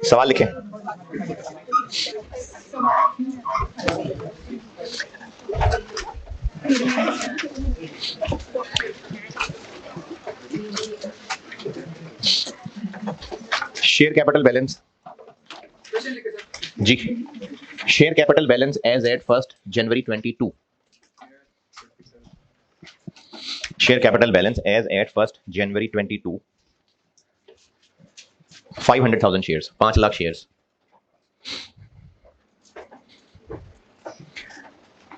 सवाल लिखें। Share capital balance जी, share capital balance as at 1 January 22। Share capital balance as at 1 January 22 500,000 shares, 5 lakh shares.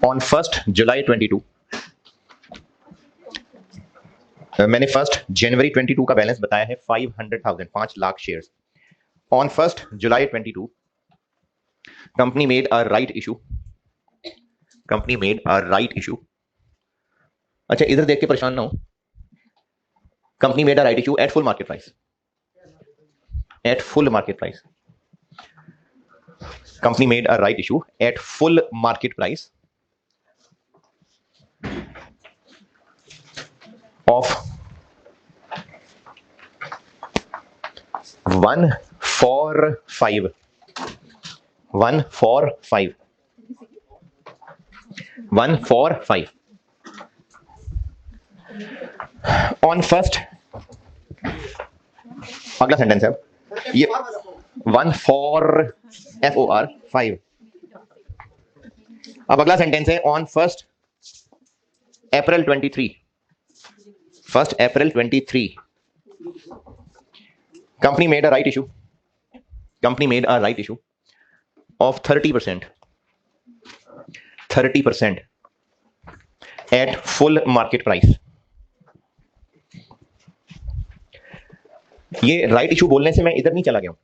On 1 July 22 मैंने 1 January 22 का balance बताया है 500,000, 5 lakh shares. On 1 July 22 company made a right issue, company made a right issue. अच्छा, इधर देख के परेशान ना हो। Company made a right issue at full market price, at full market price. Company made a right issue at full market price of 145 145 on 1 अगला sentence है ये 145। अब अगला सेंटेंस है on 1 April 23, 1 April 23 company made a right issue, company made a right issue of 30% at full market price. ये right issue बोलने से मैं इधर नहीं चला गया हूं,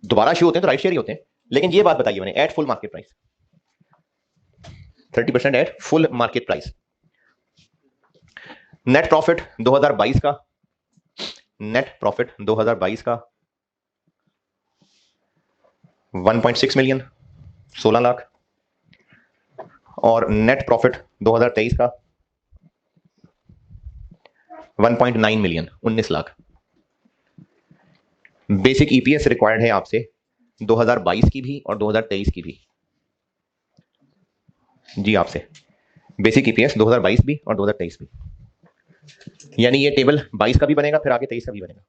दोबारा इशू होते हैं तो राइट शेयर ही होते हैं, लेकिन ये बात बताइए मैंने at full market price, 30% at full market price. Net profit 2022 का, नेट प्रॉफिट 2022 का 1.6 मिलियन, 16 लाख। और नेट प्रॉफिट 2023 का 1.9 million, 19 lakh. Basic EPS required है आपसे 2022 की भी और 2023 की भी। जी, आपसे बेसिक ईपीएस 2022 भी और 2023 भी, यानी ये टेबल 22 का भी बनेगा, फिर आगे 23 का भी बनेगा।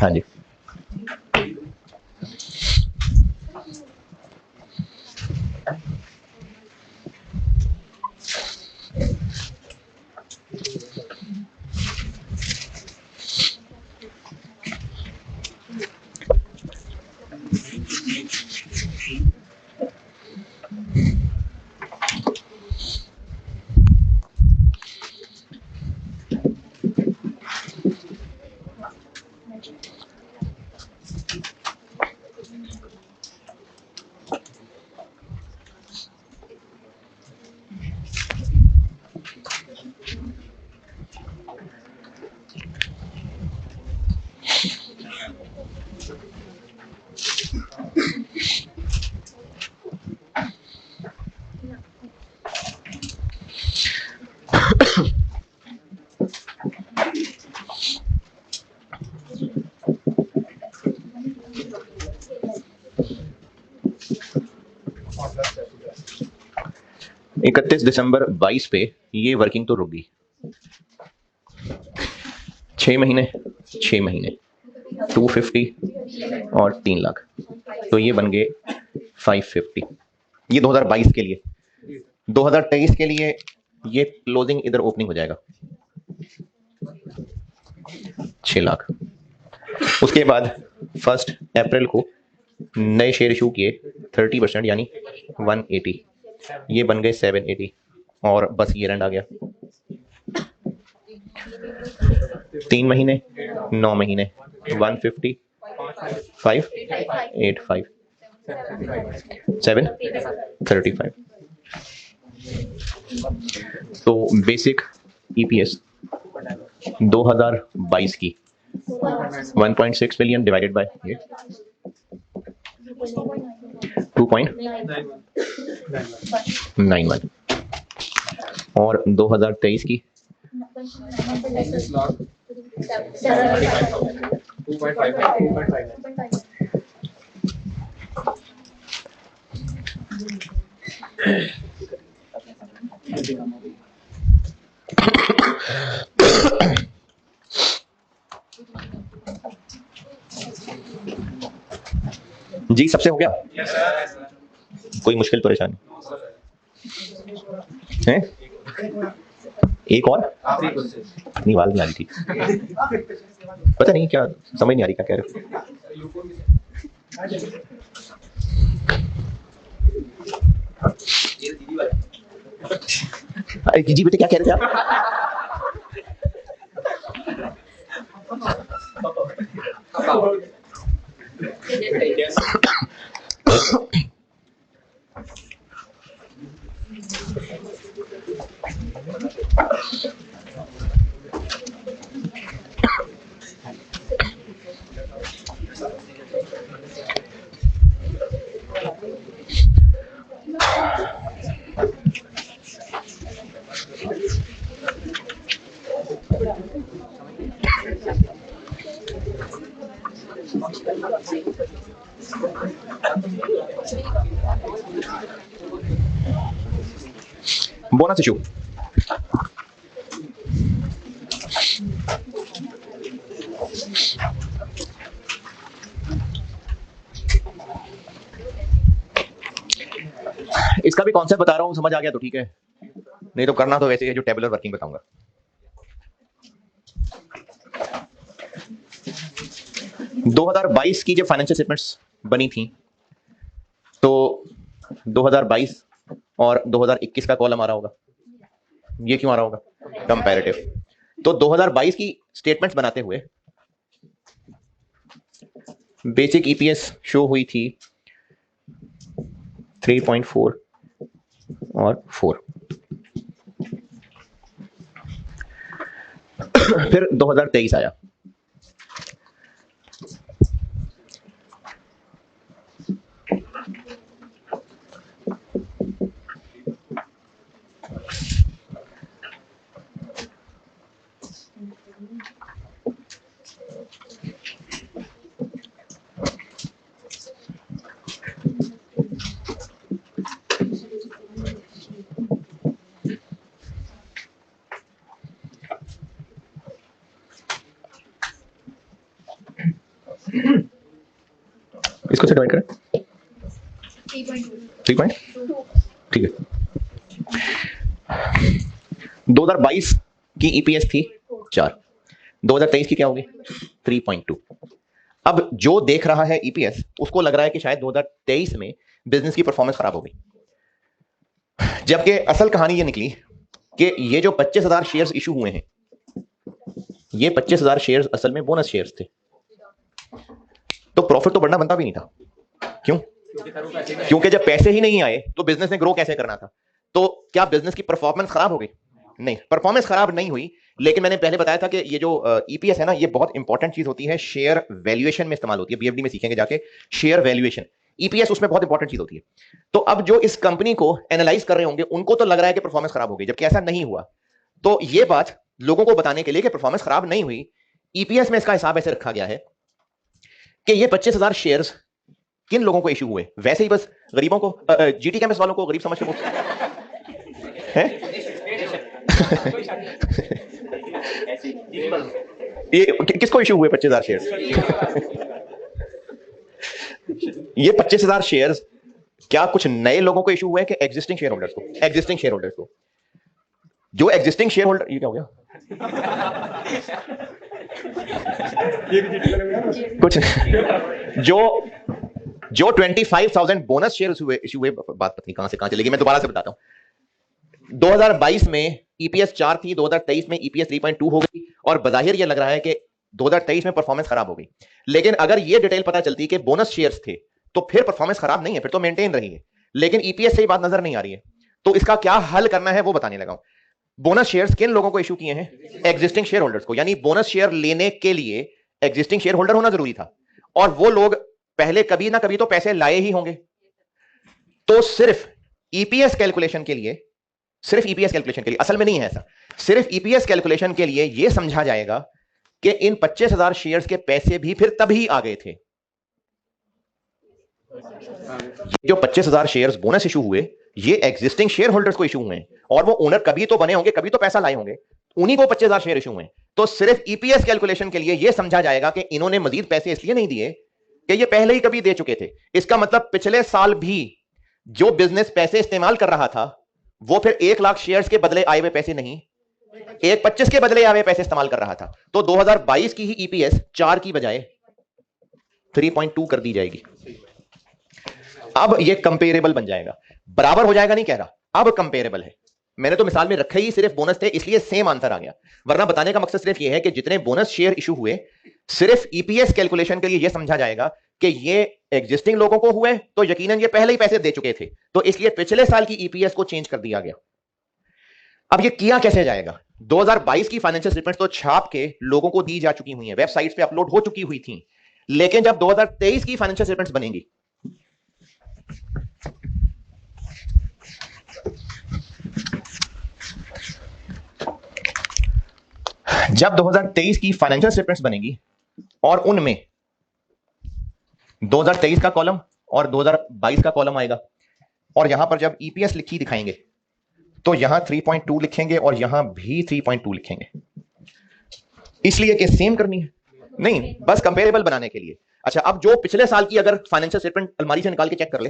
हाँ जी, इकतीस दिसंबर 22 पे ये वर्किंग तो रुक गई। 6 महीने 6 महीने 250 और 3 लाख, तो ये बन गए 550। ये 2022 के लिए। 2023 के लिए ये क्लोजिंग इधर ओपनिंग हो जाएगा 6 लाख। उसके बाद 1 अप्रैल को नए शेयर इशू किए 30% यानी 180, ये बन गए 780 और बस ईयर एंड आ गया। 3 महीने 9 महीने 150 585 735। तो बेसिक ईपीएस 2022 की 1.6 बिलियन डिवाइडेड बाय ये 2.91 और 2023 की 2.5 जी सबसे हो गया? कोई मुश्किल परेशानी है? एक और नहीं, आवाज नहीं आ रही थी, पता नहीं क्या, समझ नहीं आ रही क्या कह रहे हो। जी बेटे क्या कह रहे थे आप? बोनस इशू इसका भी कॉन्सेप्ट बता रहा हूं, समझ आ गया तो ठीक है, नहीं तो करना तो वैसे है जो टेबुलर वर्किंग बताऊंगा। 2022 की जब फाइनेंशियल स्टेटमेंट्स बनी थी तो 2022 और 2021 का कॉलम आ रहा होगा। ये क्यों आ रहा होगा? कंपैरेटिव। तो 2022 की स्टेटमेंट्स बनाते हुए बेसिक ईपीएस शो हुई थी 3.4 और 4। फिर 2023 आया, इसको से डिवाइड करें 3.2, ठीक है। 2022 की ईपीएस थी 4, 2023 की क्या होगी 3.2। अब जो देख रहा है ईपीएस उसको लग रहा है कि शायद 2023 में बिजनेस की परफॉर्मेंस खराब हो गई, जबकि असल कहानी ये निकली कि ये जो 25,000 शेयर्स इशू हुए हैं, ये 25,000 शेयर्स असल में बोनस शेयर्स थे। तो प्रॉफिट तो बढ़ना बनता भी नहीं था। क्यों? क्योंकि जब पैसे ही नहीं आए तो बिजनेस ने ग्रो कैसे करना था। तो क्या बिजनेस की परफॉर्मेंस खराब हो गई? नहीं, परफॉर्मेंस खराब नहीं हुई, लेकिन मैंने पहले बताया था कि ये जो ईपीएस है ना, ये बहुत इंपॉर्टेंट चीज होती है, शेयर वैल्यूएशन में इस्तेमाल होती है। बीएफडी में सीखेंगे जाके शेयर वैल्यूएशन, ईपीएस उसमें बहुत इंपॉर्टेंट चीज होती है। तो अब जो इस कंपनी को एनालाइज कर रहे होंगे उनको तो लग रहा है कि परफॉर्मेंस खराब हो गई, जबकि ऐसा नहीं हुआ। तो ये बात लोगों को बताने के लिए कि परफॉर्मेंस खराब नहीं हुई, ईपीएस में इसका हिसाब ऐसे रखा गया है कि ये 25,000 शेयर्स किन लोगों को इश्यू हुए, वैसे ही बस गरीबों को, जीटी कैंपस वालों को गरीब समझ के हैं ये किसको इश्यू हुए 25,000 शेयर्स? ये 25,000 शेयर्स क्या कुछ नए लोगों को इश्यू हुए कि एग्जिस्टिंग शेयर होल्डर्स को? एग्जिस्टिंग शेयर होल्डर्स को। जो एग्जिस्टिंग शेयर होल्डर, ये क्या हो गया? कुछ जो 25,000 बोनस शेयर इश्यू हुए, बात पता नहीं कहां से कहां चलेगी, मैं दोबारा से बताता हूं। 2022 में ईपीएस 4 थी, 2023 में ईपीएस 3.2 हो गई, और बजाहिर यह लग रहा है कि 2023 में परफॉर्मेंस खराब हो गई। लेकिन अगर यह डिटेल पता चलती कि बोनस शेयर्स थे तो फिर परफॉर्मेंस खराब नहीं है, फिर तो मेंटेन रही है। लेकिन ईपीएस से ही बात नजर नहीं आ रही है, तो इसका क्या हल करना है वो बताने लगा हूं। बोनस शेयर्स किन लोगों को इश्यू किए हैं? एग्जिस्टिंग शेयर होल्डर्स को। यानी बोनस शेयर लेने के लिए एग्जिस्टिंग शेयर होल्डर होना जरूरी था, और वो लोग पहले कभी ना कभी तो पैसे लाए ही होंगे। तो सिर्फ ईपीएस कैलकुलेशन के लिए, सिर्फ ईपीएस कैलकुलेशन के लिए, असल में नहीं है ऐसा, सिर्फ ईपीएस कैलकुलेशन के लिए यह समझा जाएगा कि इन 25,000 शेयर्स के पैसे भी फिर तभी आ गए थे। जो 25,000 शेयर्स बोनस इशू हुए, ये एग्जिस्टिंग शेयर होल्डर्स को इशू हुए हैं, और वो ओनर कभी तो बने होंगे, कभी तो पैसा लाए होंगे, उन्हीं को 25,000 शेयर इशू हुए। तो सिर्फ ईपीएस कैलकुलेशन के लिए यह समझा जाएगा कि इन्होंने मजीद पैसे इसलिए नहीं दिए कि ये पहले ही कभी दे चुके थे। इसका मतलब पिछले साल भी जो बिजनेस पैसे इस्तेमाल कर रहा था, वो फिर 1 लाख शेयर्स के बदले आए हुए पैसे नहीं, 1.25 के बदले आए हुए पैसे इस्तेमाल कर रहा था। तो 2022 की ही ईपीएस 4 की बजाय 3.2 कर दी जाएगी। अब ये कंपेरेबल बन जाएगा, बराबर हो जाएगा नहीं कह रहा, अब कंपेरेबल है। मैंने तो मिसाल में रखा ही सिर्फ बोनस थे, इसलिए सेम आंसर आ गया, वरना बताने का मकसद सिर्फ ये है कि जितने बोनस शेयर इशू हुए, सिर्फ ईपीएस कैलकुलेशन के लिए यह समझा जाएगा कि ये एग्जिस्टिंग लोगों को हुए तो यकीनन ये पहले ही पैसे दे चुके थे, तो इसलिए पिछले साल की ईपीएस को चेंज कर दिया गया। अब ये किया कैसे जाएगा? 2022 की फाइनेंशियल स्टेटमेंट्स तो छाप के लोगों को दी जा चुकी हुई हैं, वेबसाइट्स पे अपलोड हो चुकी हुई थी, लेकिन जब 2023 की फाइनेंशियल स्टेटमेंट्स बनेंगी, जब 2023 की फाइनेंशियल स्टेटमेंट्स बनेगी और उनमें 2023 का कॉलम और 2022 का कॉलम आएगा, और यहां पर जब ईपीएस लिखी दिखाएंगे तो यहां 3.2 लिखेंगे और यहां भी 3.2 लिखेंगे, इसलिए कि सेम करनी है, नहीं बस कंपेरेबल बनाने के लिए। अच्छा, अब जो पिछले साल की अगर फाइनेंशियल स्टेटमेंट अलमारी से निकाल के चेक कर ले,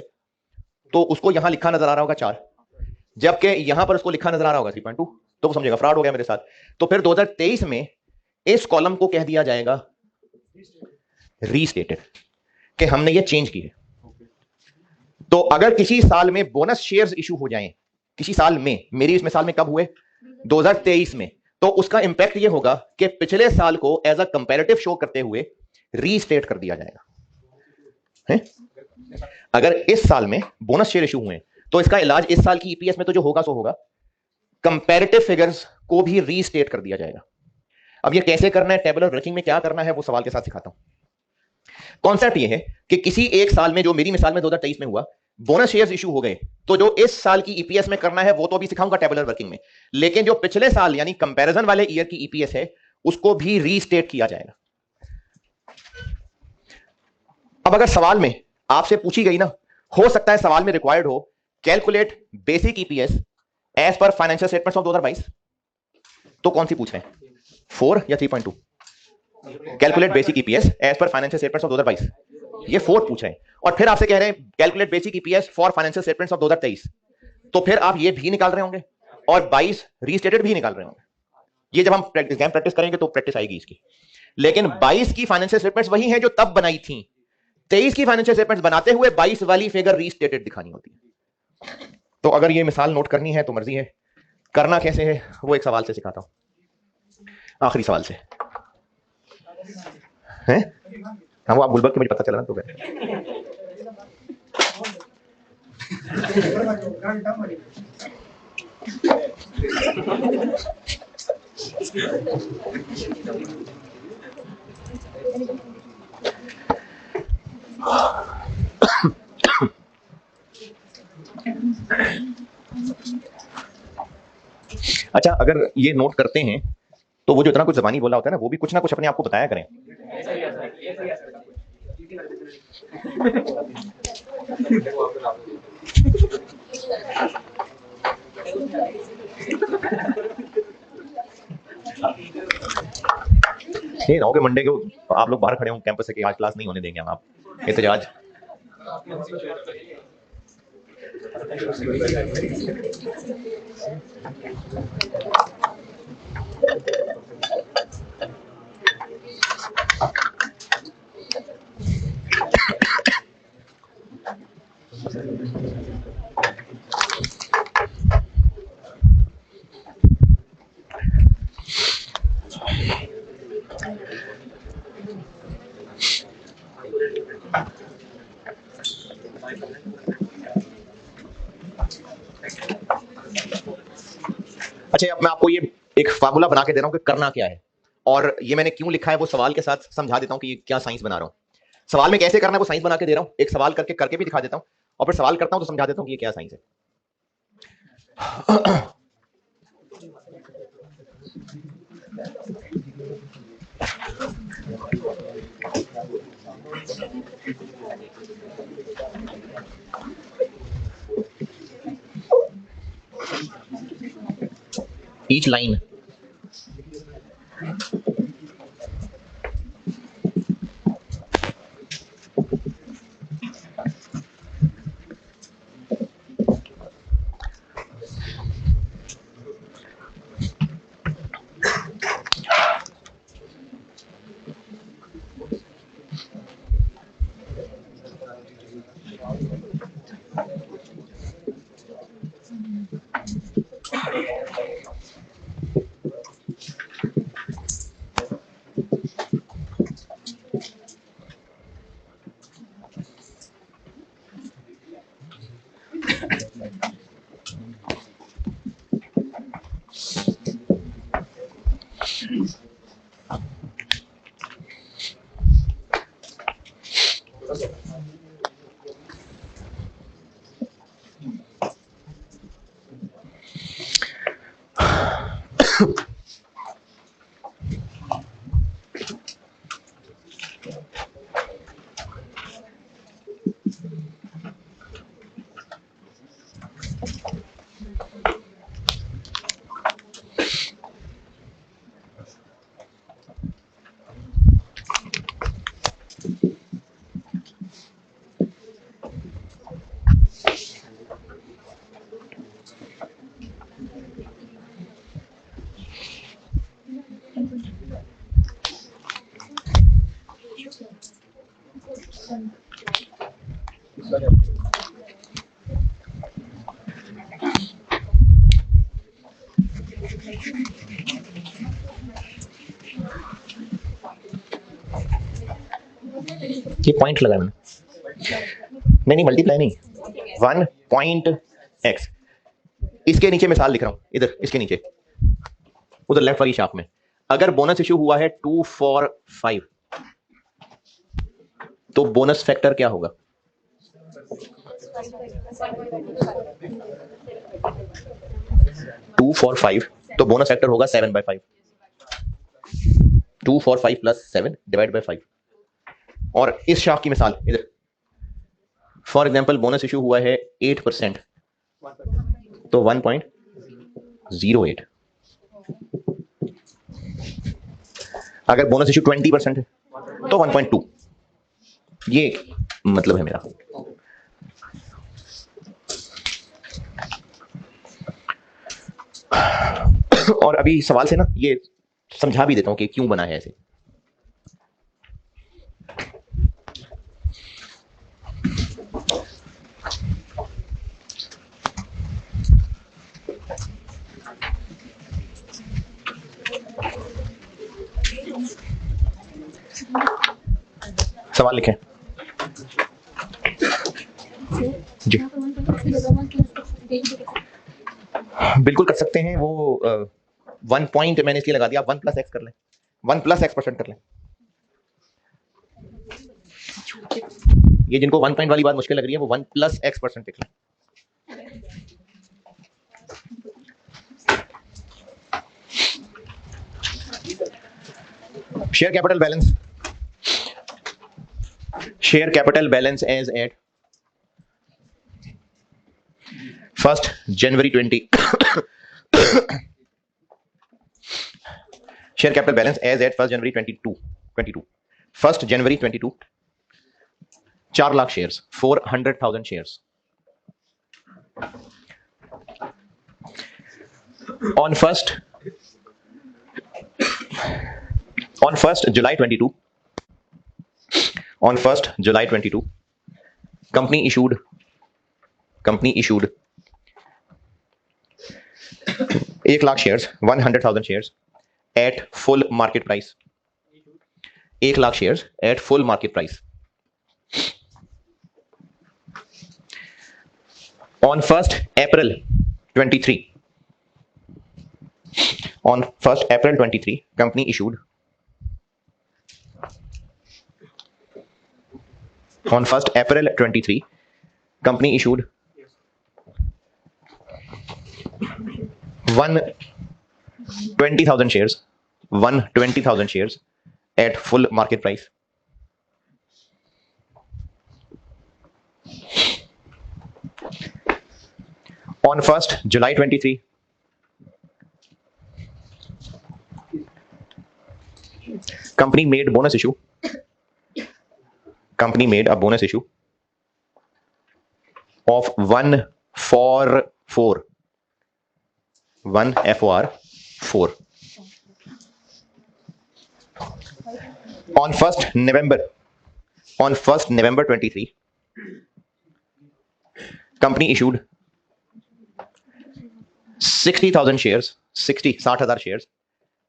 तो उसको यहां लिखा नजर आ रहा होगा 4, जबकि यहां पर उसको लिखा नजर आ रहा होगा 3.2, तो वो समझेगा फ्रॉड हो गया मेरे साथ। तो फिर 2023 में इस कॉलम को कह दिया जाएगा रीस्टेटेड, कि हमने ये चेंज की है। तो अगर किसी साल में बोनस शेयर्स इशू हो जाएं, किसी साल में, मेरी इस मिसाल में कब हुए? 2023 में, तो उसका इंपैक्ट ये होगा कि पिछले साल को एज अ कंपैरेटिव शो करते हुए रीस्टेट कर दिया जाएगा है? अगर इस साल में बोनस शेयर इशू हुए तो इसका इलाज इस साल की ईपीएस में तो जो होगा सो होगा, कंपैरेटिव फिगर्स को भी रीस्टेट कर दिया जाएगा। अब ये कैसे करना है, टेबुलर वर्किंग में क्या करना है, वो सवाल के साथ सिखाता हूं। कॉन्सेप्ट ये है कि किसी एक साल में, जो मेरी मिसाल में 2023 में हुआ, बोनस शेयर्स इशू हो गए, तो जो इस साल की ईपीएस में करना है वो तो अभी सिखाऊंगा टेबुलर वर्किंग में, लेकिन जो पिछले साल यानी कंपैरिजन वाले ईयर की ईपीएस है उसको भी रीस्टेट किया जाएगा। अब अगर सवाल में आपसे पूछी गई ना, हो सकता है सवाल में रिक्वायर्ड हो calculate basic EPS as per financial statements of 2022, तो कौन सी पूछ रहे हैं, 4 या 3.2? Calculate basic EPS as per financial statements of 2022, ये 4 पूछ रहे हैं, और फिर आपसे कह रहे हैं calculate basic EPS for financial statements of 2023, तो फिर आप ये भी निकाल रहे होंगे और 22 रीस्टेटेड भी निकाल रहे होंगे। ये जब हम एग्जाम प्रैक्टिस करेंगे तो प्रैक्टिस आएगी इसकी। लेकिन 22 की फाइनेंशियल स्टेटमेंट्स वही हैं जो तब बनाई थी, 23 की फाइनेंशियल स्टेटमेंट्स बनाते हुए 22 वाली फिगर रीस्टेटेड दिखानी होती है। तो अगर ये मिसाल नोट करनी है तो मर्जी है, करना कैसे है वो एक सवाल से सिखाता हूं, आखिरी सवाल से हैं। हाँ, वो आप गुलबर्ग के मुझे पता चला ना, तो अच्छा, अगर ये नोट करते हैं तो वो जो इतना कुछ ज़बानी बोला होता है ना, वो भी कुछ ना कुछ अपने आप को बताया करें। ये ना हो कि मंडे को आप लोग बाहर खड़े हों कैंपस से कि आज क्लास नहीं होने देंगे हम, आप एहतजाज। अच्छा, अब मैं आपको ये एक फार्मूला बना के दे रहा हूं कि करना क्या है, और ये मैंने क्यों लिखा है वो सवाल के साथ समझा देता हूं कि ये क्या साइंस बना रहा हूं। सवाल में कैसे करना है वो साइंस बना के दे रहा हूं, एक सवाल करके करके भी दिखा देता हूं, और फिर सवाल करता हूं तो समझा देता हूं कि ये क्या साइंस है। each line ये पॉइंट लगा मैंने नहीं मल्टीप्लाई नहीं, 1.x। इसके नीचे मिसाल लिख रहा हूं, इधर इसके नीचे उधर लेफ्ट वाली शाप में, अगर बोनस इशू हुआ है 2 for 5 तो बोनस फैक्टर क्या होगा? 2 for 5 तो बोनस फैक्टर होगा 7/5। 2 for 5 + 7 डिवाइड बाय 5। और इस शाख की मिसाल इधर, फॉर एग्जाम्पल बोनस इशू हुआ है 8% तो 1.08। अगर बोनस इशू 20% है तो 1.2। ये मतलब है मेरा। और अभी सवाल से ना ये समझा भी देता हूं कि क्यों बना है ऐसे। सवाल लिखें जी। बिल्कुल कर सकते हैं। वो 1 पॉइंट मैंने इसलिए लगा दिया, 1 + x कर लें, 1 + x% कर लें। ये जिनको 1 पॉइंट वाली बात मुश्किल लग रही है वो 1 + x% लिख लें। Share capital balance. Share capital balance as at 1st January 20. Share capital balance as at 1st January 22. 1st January 22. 4 lakh shares, 400,000 shares. On 1st July 22. On 1st July 22, company issued 1 lakh shares, 100,000 shares at full market price. 1 lakh shares at full market price. On 1st April 23. On 1st April 23, company issued. On 1st April 23, company issued 120,000 shares. 120,000 shares at full market price. On 1st July 23, company made bonus issue. Company made a bonus issue of 1 for 4. 1 FOR 4. On 1st November 23, company issued 60,000 shares, 60,000 shares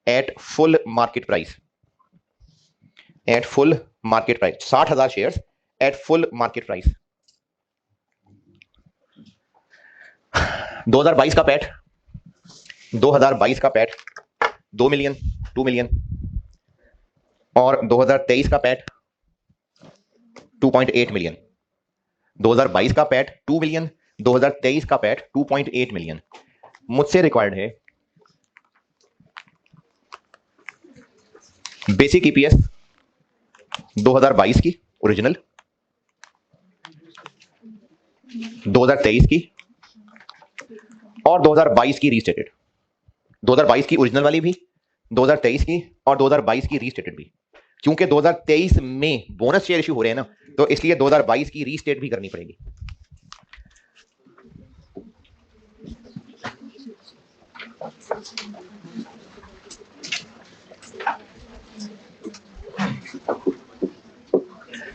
at full market price. At full market price, 60,000 shares at full market price. 2022 का PAT 2 million, 2 million और 2023 का PAT 2.8 million. 2022 का PAT 2 million, 2023 का PAT 2.8 million. मुझसे required है basic EPS 2022 की original, 2023 की और 2022 की रीस्टेटेड। 2022 की ओरिजिनल वाली भी, 2023 की और 2022 की रीस्टेटेड भी। क्योंकि 2023 में बोनस शेयर इश्यू हो रहे हैं ना, तो इसलिए 2022 की रीस्टेट भी करनी पड़ेगी।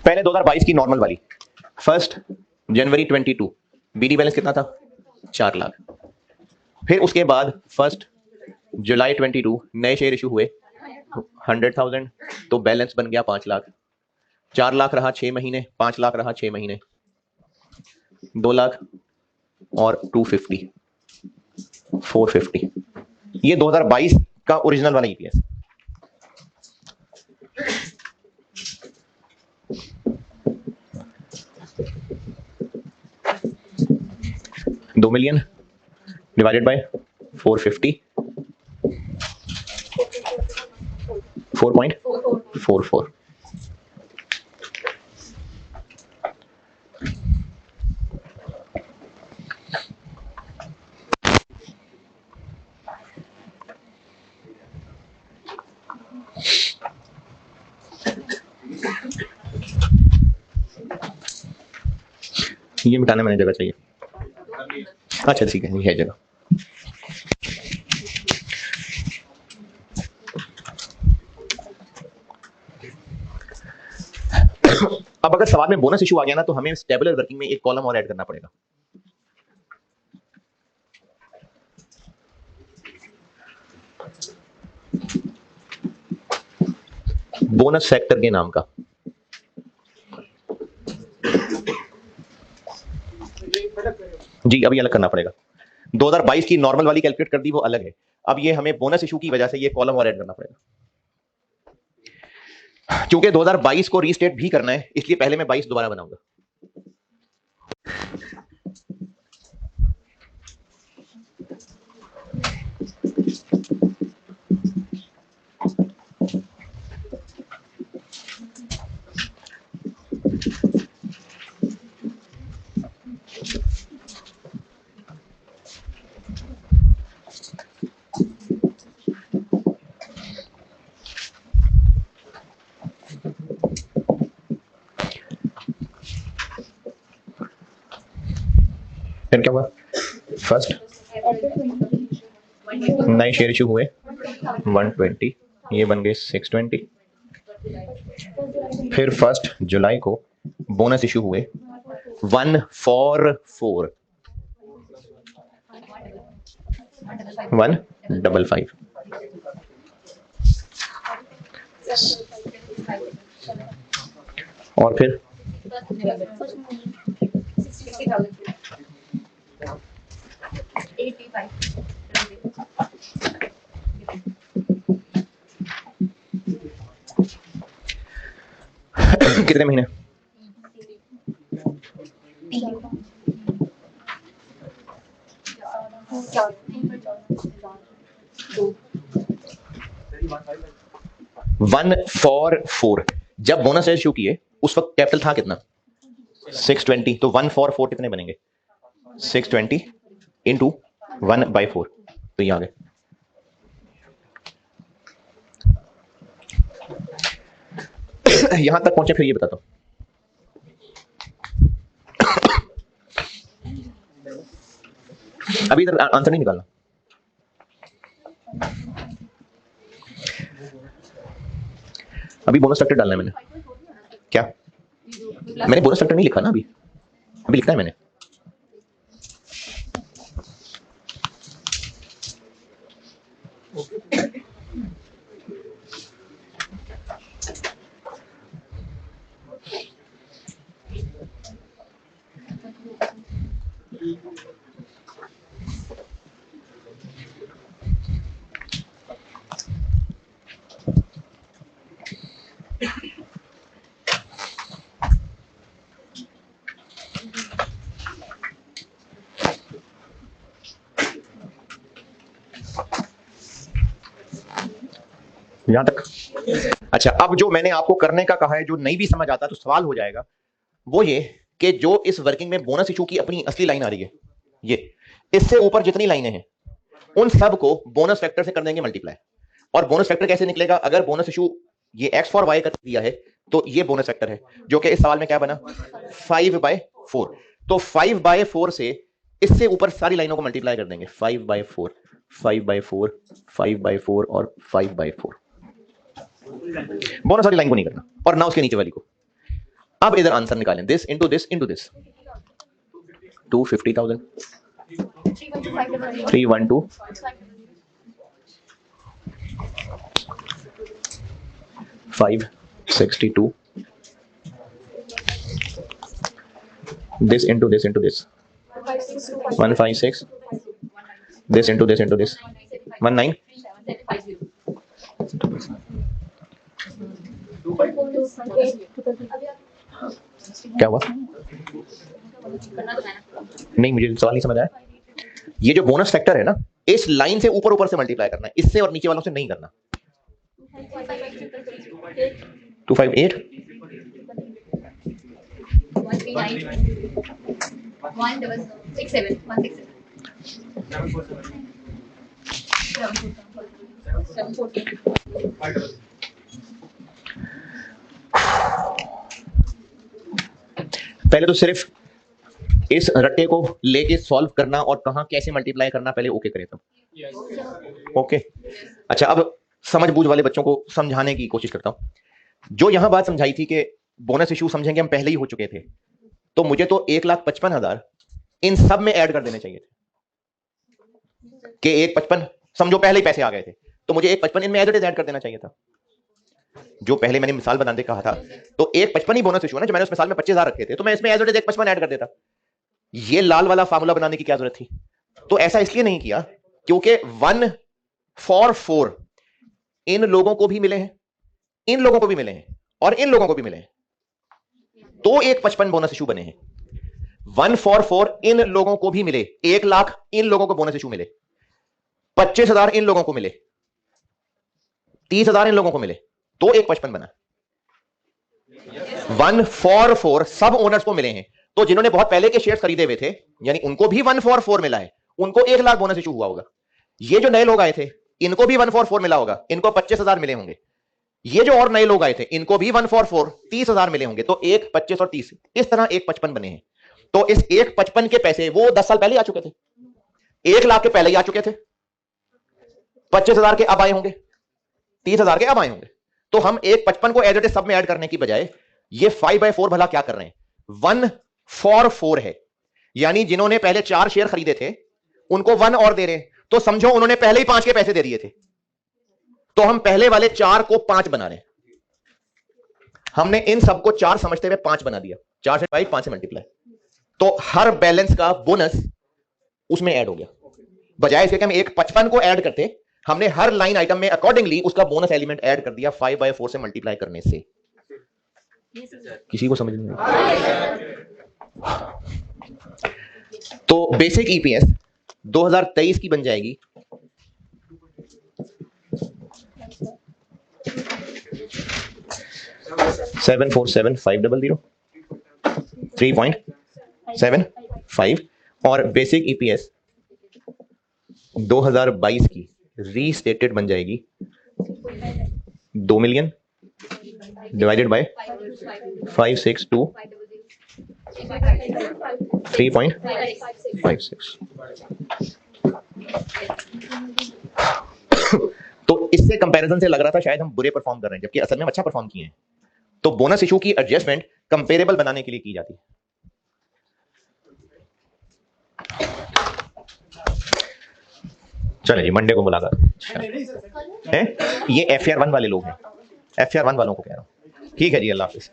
पहले 2022 की नॉर्मल वाली 1 जनवरी 22 बीडी बैलेंस कितना था? 4 लाख। फिर उसके बाद 1 जुलाई 22 नए शेयर इशू हुए 100,000, तो बैलेंस बन गया 5 लाख। 4 लाख रहा 6 महीने, 5 लाख रहा 6 महीने, 2 लाख और 250, 450। ये 2022 का ओरिजिनल वाला ईपीएस। $2 million divided by 450, 4.44। ये मिटाने मैंने जगह चाहिए। अच्छा ठीक है, ये है जगह। अब अगर सवाल में बोनस इशू आ गया ना, तो हमें टेबुलर वर्किंग में एक कॉलम और ऐड करना पड़ेगा। बोनस फैक्टर के नाम का। जी अभी अलग करना पड़ेगा। 2022 की नॉर्मल वाली कैलकुलेट कर दी, वो अलग है। अब ये हमें बोनस इशू की वजह से ये कॉलम और ऐड करना पड़ेगा। क्योंकि 2022 को रीस्टेट भी करना है, इसलिए पहले मैं 22 दोबारा बनाऊंगा। फिर क्या हुआ? फर्स्ट नए शेयर इशू हुए 120, ये बन गए 620। फिर 1 जुलाई को बोनस इशू हुए 144, 155। और फिर कितने महीने? One for four. जब बोनस इशू किए उस वक्त कैपिटल था कितना? 620। तो 144 कितने बनेंगे? 620 इंटू 1/4। तो ये आ गए। यहां तक पहुंचे, फिर ये बताता हूं। अभी इधर आंसर नहीं निकालना। अभी बोनस फैक्टर डालना है मैंने। क्या? मैंने बोनस फैक्टर नहीं लिखा ना, अभी अभी लिखना है मैंने। यहां तक। अच्छा, अब जो मैंने आपको करने का कहा है, जो नहीं भी समझ आता तो सवाल हो जाएगा, वो ये कि जो इस वर्किंग में बोनस इशू की अपनी असली लाइन आ रही है, ये इससे ऊपर जितनी लाइनें हैं उन सब को बोनस फैक्टर से कर देंगे मल्टीप्लाई। और बोनस फैक्टर कैसे निकलेगा? अगर बोनस इशू ये x फॉर y कर दिया है तो ये बोनस फैक्टर है, जो कि इस सवाल में क्या बना? 5/4। तो 5/4 से इससे ऊपर सारी लाइनों को मल्टीप्लाई कर देंगे। 5/4, 5/4, 5/4 और 5/4। बोनस वाली लाइन को नहीं करना और ना उसके नीचे वाली को। अब इधर आंसर निकालें, this into this into this. 250,000, 312, 562, this into this into this, 156, this into this into this, 19, क्या हुआ? नहीं, मुझे सवाल नहीं समझ आया। ये जो बोनस फैक्टर है ना, इस लाइन से ऊपर ऊपर से मल्टीप्लाई करना है, इससे और नीचे वालों से नहीं करना। 258, 167, 714। पहले तो सिर्फ इस रट्टे को लेके सॉल्व करना और कहां कैसे मल्टीप्लाई करना पहले ओके करें तब। ओके। अच्छा, अब समझ बूझ वाले बच्चों को समझाने की कोशिश करता हूं। जो यहां बात समझाई थी कि बोनस इशू समझेंगे हम पहले ही हो चुके थे, तो मुझे तो 1,55,000 इन सब में ऐड कर देने चाहिए थे कि 1,55 समझो पहले ही पैसे आ गए थे, तो मुझे 1,55 इनमें एज इट इज ऐड कर देना चाहिए था। जो पहले मैंने मिसाल बनाते कहा था, तो 1,55 ही बोनस इशू है ना, जो मैंने उस मिसाल में 25,000 रखे थे, तो मैं इसमें एज इट इज 1,55 ऐड कर देता। ये लाल वाला फार्मूला बनाने की क्या जरूरत थी? तो ऐसा इसलिए नहीं किया क्योंकि 144 इन लोगों को भी मिले हैं, इन लोगों को भी मिले हैं और इन लोगों को भी मिले हैं, तो 1,55 बोनस इशू बने हैं। 144 इन लोगों को भी मिले, 1 लाख इन लोगों को बोनस इशू मिले, 25,000 इन लोगों को मिले, 30,000 इन लोगों को मिले, तो 1,55 बना। 144 सब ओनर्स को मिले हैं, तो जिन्होंने बहुत पहले के शेयर्स खरीदे हुए थे यानी उनको भी 144 मिला है, उनको 1 लाख बोनस इशू हुआ होगा। ये जो नए लोग आए थे इनको भी 144 मिला होगा, इनको 25,000 मिले होंगे। ये जो और नए लोग आए थे इनको भी 144 30,000 मिले होंगे, तो 1, 25 और 30 इस तरह 1,55 बने हैं। तो इस 1,55 के पैसे वो 10 साल पहले आ चुके थे, 1 लाख के पहले ही आ चुके थे, 25,000 के अब आए होंगे, 30,000 के अब आए होंगे। तो हम 1,55 को एज इट इज सब में ऐड करने की बजाय ये 5/4 भला क्या कर रहे हैं, 1 for 4 है, यानी जिन्होंने पहले 4 शेयर खरीदे थे उनको 1 और दे रहे हैं, तो समझो उन्होंने पहले ही 5 के पैसे दे दिए थे, तो हम पहले वाले 4 को 5 बना रहे हैं। हमने इन सबको 4 समझते हुए 5 बना दिया, 4 से 5 से मल्टीप्लाई, तो हर बैलेंस का बोनस उसमें ऐड हो गया। बजाय इसके कि हम 1,55 को ऐड करते, हमने हर लाइन आइटम में अकॉर्डिंगली उसका बोनस एलिमेंट ऐड कर दिया 5/4 से मल्टीप्लाई करने से। किसी को समझ नहीं आया? तो बेसिक ईपीएस 2023 की बन जाएगी 747,500 3.75 और बेसिक ईपीएस 2022 की रीस्टेटेड बन जाएगी 2 मिलियन डिवाइडेड बाय 562 3.56। तो इससे कंपैरिजन से लग रहा था शायद हम बुरे परफॉर्म कर रहे हैं, जबकि असल में हम अच्छा परफॉर्म किए हैं। तो बोनस इशू की एडजस्टमेंट कंपेरेबल बनाने के लिए की जाती है। चलिए जी, मंडे को मुलाकात है। ये FR1 वाले लोग हैं, FR1 वालों को कह रहा हूं। ठीक है जी, अल्लाह हाफिज।